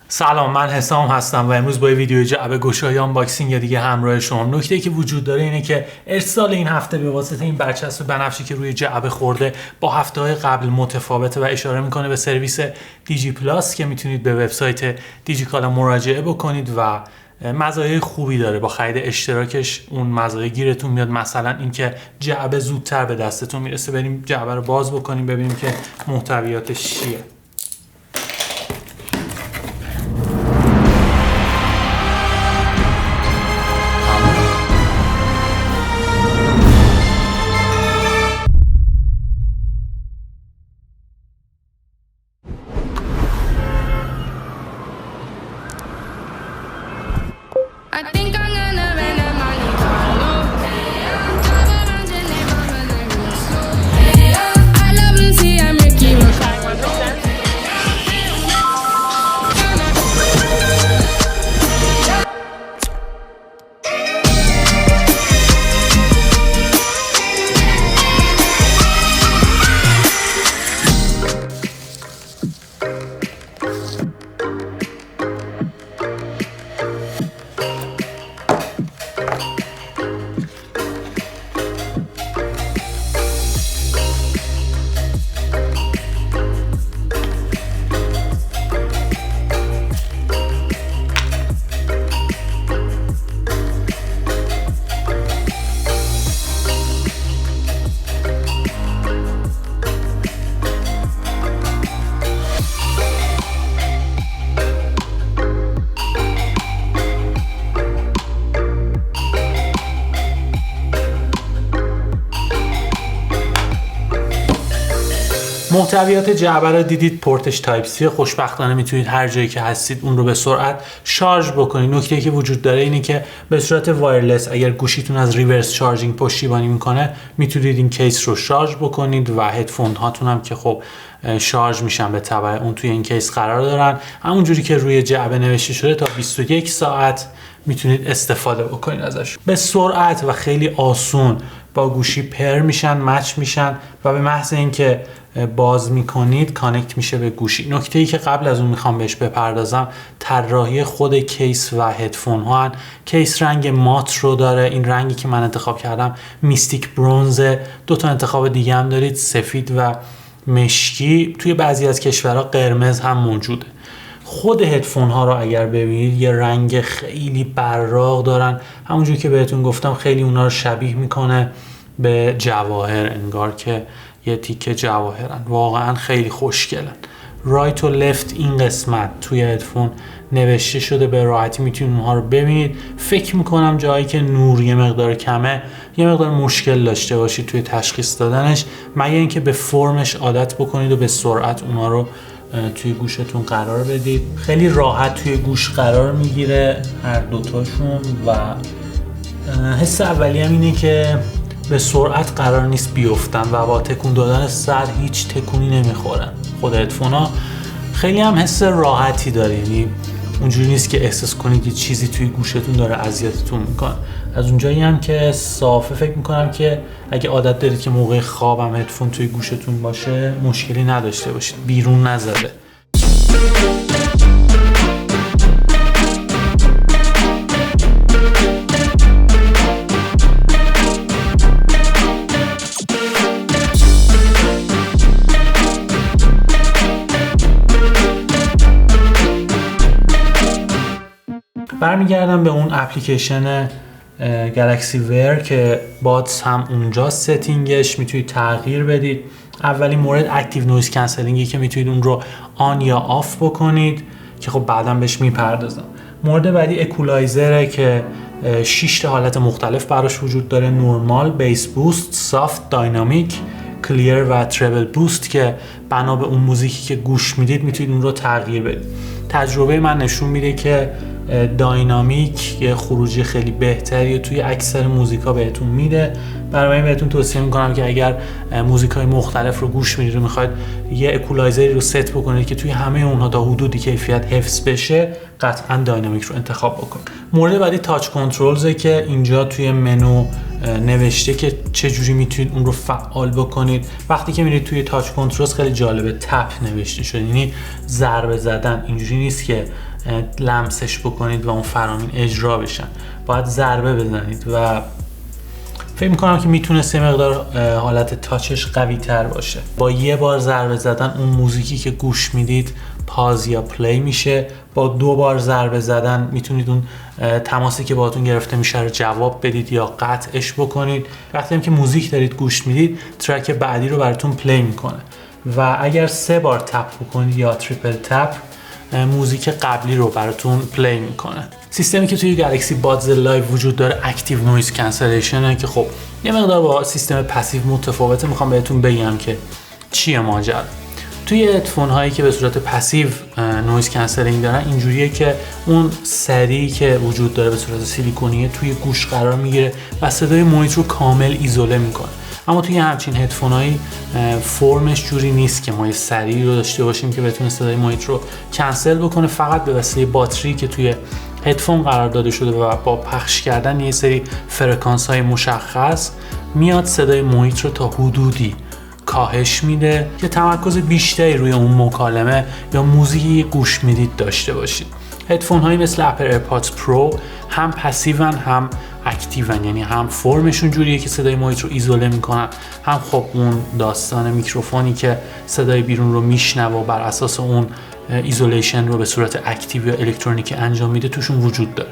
سلام، من حسام هستم و امروز با ویدیو جعبه گشایی آنباکسینگ دیگه همراه شما. نکته‌ای که وجود داره اینه که ارسال این هفته به واسطه این برچسب بنفشی که روی جعبه خورده با هفته‌های قبل متفاوته و اشاره میکنه به سرویس دیجی پلاس که میتونید به وبسایت دیجیکالا مراجعه بکنید و مزایای خوبی داره. با خرید اشتراکش اون مزایا گیرتون میاد، مثلا اینکه جعبه زودتر به دستتون میرسه. بریم جعبه رو باز بکنیم ببینیم که محتویاتش چیه. محتویات جعبه رو دیدید، پورتش تایپ سی. خوشبختانه میتونید هر جایی که هستید اون رو به سرعت شارژ بکنید. نکته‌ای که وجود داره اینه که به صورت وایرلس اگر گوشیتون از ریورس چارجینگ پشتیبانی میکنه میتونید این کیس رو شارژ بکنید و هدفون هاتون هم که خب شارژ میشن به تبع اون توی این کیس قرار دارن. همونجوری که روی جعبه نوشته شده تا 21 ساعت میتونید استفاده بکنید ازش. به سرعت و خیلی آسون با گوشی پر میشن، مچ میشن و به محض اینکه باز میکنید کانکت میشه به گوشی. نکته‌ای که قبل از اون میخوام بهش بپردازم طراحی خود کیس و هدفون ها هن. کیس رنگ مات رو داره. این رنگی که من انتخاب کردم میستیک برونز. دو تا انتخاب دیگه هم دارید، سفید و مشکی. توی بعضی از کشورها قرمز هم موجوده. خود هدفون ها رو اگر ببینید یه رنگ خیلی براق دارن، همونجوری که بهتون گفتم خیلی اونا رو شبیه میکنه به جواهر، انگار که یه تیکه جواهرن. واقعا خیلی خوشگلن. رایت و لفت این قسمت توی هدفون نوشته شده، به راحتی میتونید اونها رو ببینید. فکر میکنم جایی که نور یه مقدار کمه یه مقدار مشکل داشته باشید توی تشخیص دادنش، مگه اینکه به فرمش عادت بکنید و به سرعت اونها رو توی گوشتون قرار بدید. خیلی راحت توی گوش قرار میگیره هر دوتاشون و حس اولی هم اینه که به سرعت قرار نیست بیفتن و با تکون دادن سر هیچ تکونی نمیخورن. خود هدفون ها خیلی هم حس راحتی داره، یعنی اونجوری نیست که احساس کنید یه چیزی توی گوشتون داره اذیتتون میکنه. از اونجایی هم که صافه فکر میکنم که اگه عادت دارید که موقع خوابم هدفون توی گوشتون باشه مشکلی نداشته باشید، بیرون نزده. برمیگردم به اون اپلیکیشن گالاکسی ویر که بادز هم اونجا ستینگش میتونید تغییر بدید. اولین مورد اکتیو نویز کنسلینگی که میتونید اون رو آن یا آف بکنید که خب بعداً بهش میپردازم. مورد بعدی اکولایزره که 6 تا حالت مختلف براش وجود داره: نورمال، بیس بوست، سافت، داینامیک، کلیر و تریبل بوست که بنا به اون موزیکی که گوش میدید میتونید اون رو تغییر بدید. تجربه من نشون میده که داینامیک یه خروجی خیلی بهتری توی اکثر موزیکا بهتون میده. برای من بهتون توصیه میکنم که اگر موزیکای مختلف رو گوش میدید و میخواید یه اکولایزری رو ست بکنید که توی همه اونها تا حدودی کیفیت حفظ بشه، قطعا داینامیک رو انتخاب بکنید. مورد بعدی تاچ کنترلزه که اینجا توی منو نوشته که چجوری میتونید اون رو فعال بکنید. وقتی که میرید توی تاچ کنترلز خیلی جالبه، تپ نوشته شده، یعنی ضربه زدن. اینجوری نیست که لمسش بکنید و اون فرامین اجرا بشن، باید ضربه بزنید و فکر میکنم که میتونست یه مقدار حالت تاچش قوی تر باشه. با یه بار ضربه زدن اون موزیکی که گوش میدید پاز یا پلی میشه، با 2 بار ضربه زدن میتونید اون تماسی که باهاتون گرفته میشه رو جواب بدید یا قطعش بکنید. وقتی هم که موزیک دارید گوش میدید ترک بعدی رو براتون پلی میکنه و اگر 3 بار تپ بکنید یا تریپل تپ موزیک قبلی رو براتون پلی میکنه. سیستمی که توی گلکسی بادز لایو وجود داره اکتیو نویز کانسلیشنه که خب یه مقدار با سیستم پسیو متفاوته. میخوام بهتون بگم که چیه ماجرا. توی هدفون هایی که به صورت پسیو نویز کانسلینگ دارن اینجوریه که اون سری که وجود داره به صورت سیلیکونیه توی گوش قرار میگیره و صدای محیط رو کامل ایزوله میکنه. اما توی همچین هدفون هایی فرمش جوری نیست که ما یه سری رو داشته باشیم که بتونه صدای محیط رو کنسل بکنه. فقط به وسیله باتری که توی هدفون قرار داده شده و با پخش کردن یه سری فرکانس های مشخص میاد صدای محیط رو تا حدودی کاهش میده که تمرکز بیشتری روی اون مکالمه یا موزیکی گوش میدید داشته باشید. هدفون هایی مثل اپل ایرپادز پرو هم پسیون هم اکتیون، یعنی هم فرمشون جوریه که صدای محیط رو ایزوله میکنن، هم خب اون داستان میکروفونی که صدای بیرون رو میشنوه و بر اساس اون ایزولیشن رو به صورت اکتیو یا الکترونیکی انجام میده توشون وجود داره.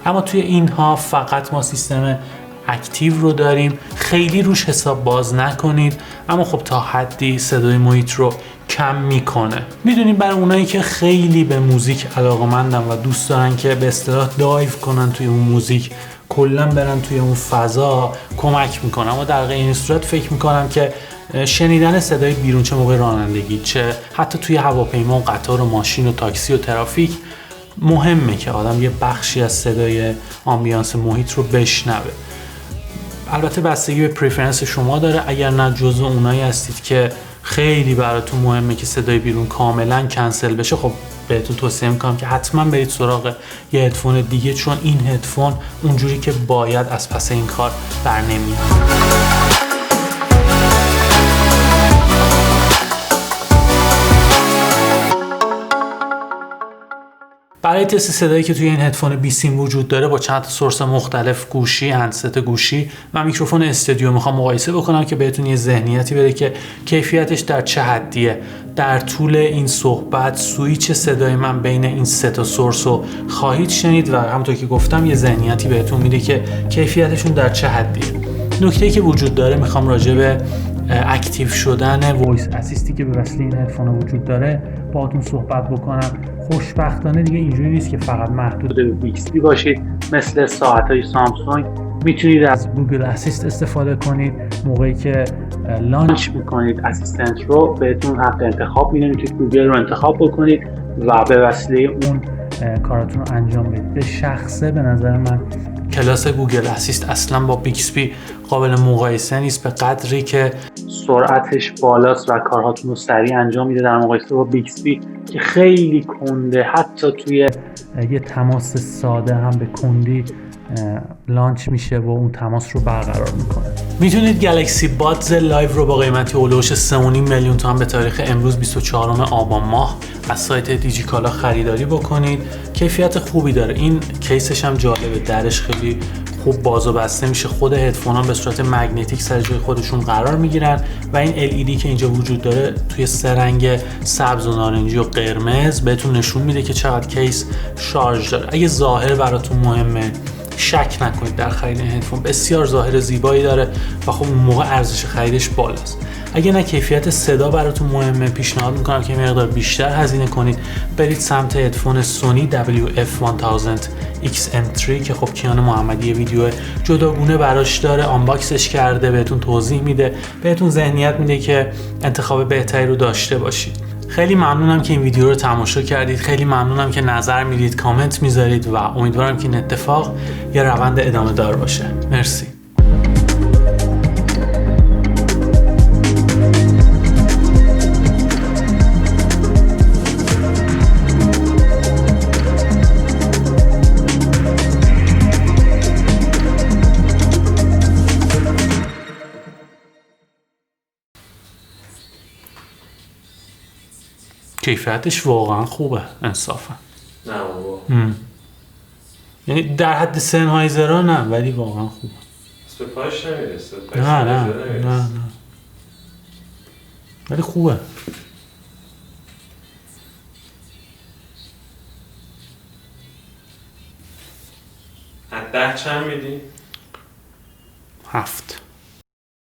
اما توی اینها فقط ما سیستم اکتیو رو داریم. خیلی روش حساب باز نکنید، اما خب تا حدی صدای محیط رو کم میکنه. میدونید برای اونایی که خیلی به موزیک علاقه‌مندن و دوست دارن که به اصطلاح دایو کنن توی اون موزیک، کلا برن توی اون فضا، کمک میکنه. اما در غیر این صورت فکر میکنم که شنیدن صدای بیرون، چه موقع رانندگی چه حتی توی هواپیما و قطار و ماشین و تاکسی و ترافیک، مهمه که آدم یه بخشی از صدای آمبیانس محیط رو بشنوه. البته بستگی به پریفرنس شما داره. اگر نه جزو اونایی هستید که خیلی براتون مهمه که صدای بیرون کاملا کنسل بشه، خب بهتون توصیه میکنم که حتما برید سراغ یه هدفون دیگه، چون این هدفون اونجوری که باید از پس این کار بر نمیاد. برای تست صدایی که توی این هدفون بیسیم وجود داره با چند تا سورس مختلف، گوشی، هندست گوشی و میکروفون استودیو میخوام مقایسه بکنم که بهتون یه ذهنیتی بده که کیفیتش در چه حدیه. در طول این صحبت سویچ صدای من بین این 3 تا سورس رو خواهید شنید و همونطور که گفتم یه ذهنیتی بهتون میده که کیفیتشون در چه حدیه. نکته‌ای که وجود داره، میخوام راجع به اکتیو شدن وایس اسیستی که به وسیله این هدفون وجود داره باهاتون صحبت بکنم. خوشبختانه دیگه اینجوری نیست که فقط محدود به بیکسبی باشید. مثل ساعت‌های سامسونگ میتونید از گوگل اسیست استفاده کنید. موقعی که لانچ میکنید اسیستنت رو بهتون حق انتخاب میده، میتونید گوگل رو انتخاب بکنید و به وسیله اون کاراتون رو انجام بدید. به شخصه به نظر من کلاس گوگل اسیست اصلا با بیکسبی قابل مقایسه نیست، به قدری که سرعتش بالاست و کارهاتون رو سریع انجام میده در مقایسه با بیکسبی که خیلی کنده. حتی توی یه تماس ساده هم به کندی لانچ میشه و اون تماس رو برقرار میکنه. میتونید گلکسی بادز لایو رو با قیمتی اولوش 3.5 میلیون تومان به تاریخ امروز 24 آبان ماه از سایت دیجیکالا خریداری بکنید. کیفیت خوبی داره. این کیسش هم جالبه، درش خیلی خوب باز و بسته میشه. خود هدفون ها به صورت مگنتیک سر جای خودشون قرار میگیرن و این LED که اینجا وجود داره توی 3 رنگ سبز و نارنجی و قرمز بهتون نشون میده که چقدر کیس شارژ داره. اگه ظاهر براتون مهمه شک نکنید در خرید هدفون، بسیار ظاهر زیبایی داره و خب اون موقع ارزش خریدش بالاست. اگه نه کیفیت صدا براتون مهمه، پیشنهاد میکنم که مقدار بیشتر هزینه کنید، برید سمت هدفون سونی WF-1000 XM3 که خب کیان محمدی ویدیو جداگونه براش داره، آنباکسش کرده، بهتون توضیح میده، بهتون ذهنیت میده که انتخاب بهتری رو داشته باشید. خیلی ممنونم که این ویدیو رو تماشا کردید. خیلی ممنونم که نظر میدید، کامنت میذارید و امیدوارم که این اتفاق یه روند ادامه دار باشه. مرسی. کیفیتش واقعا خوبه انصافا. نه بابا. یعنی در حد سنهایزرها نه، ولی واقعا خوبه. به پاش نمیرسه. نه ولی خوبه. از 10 چند میدی؟ 7.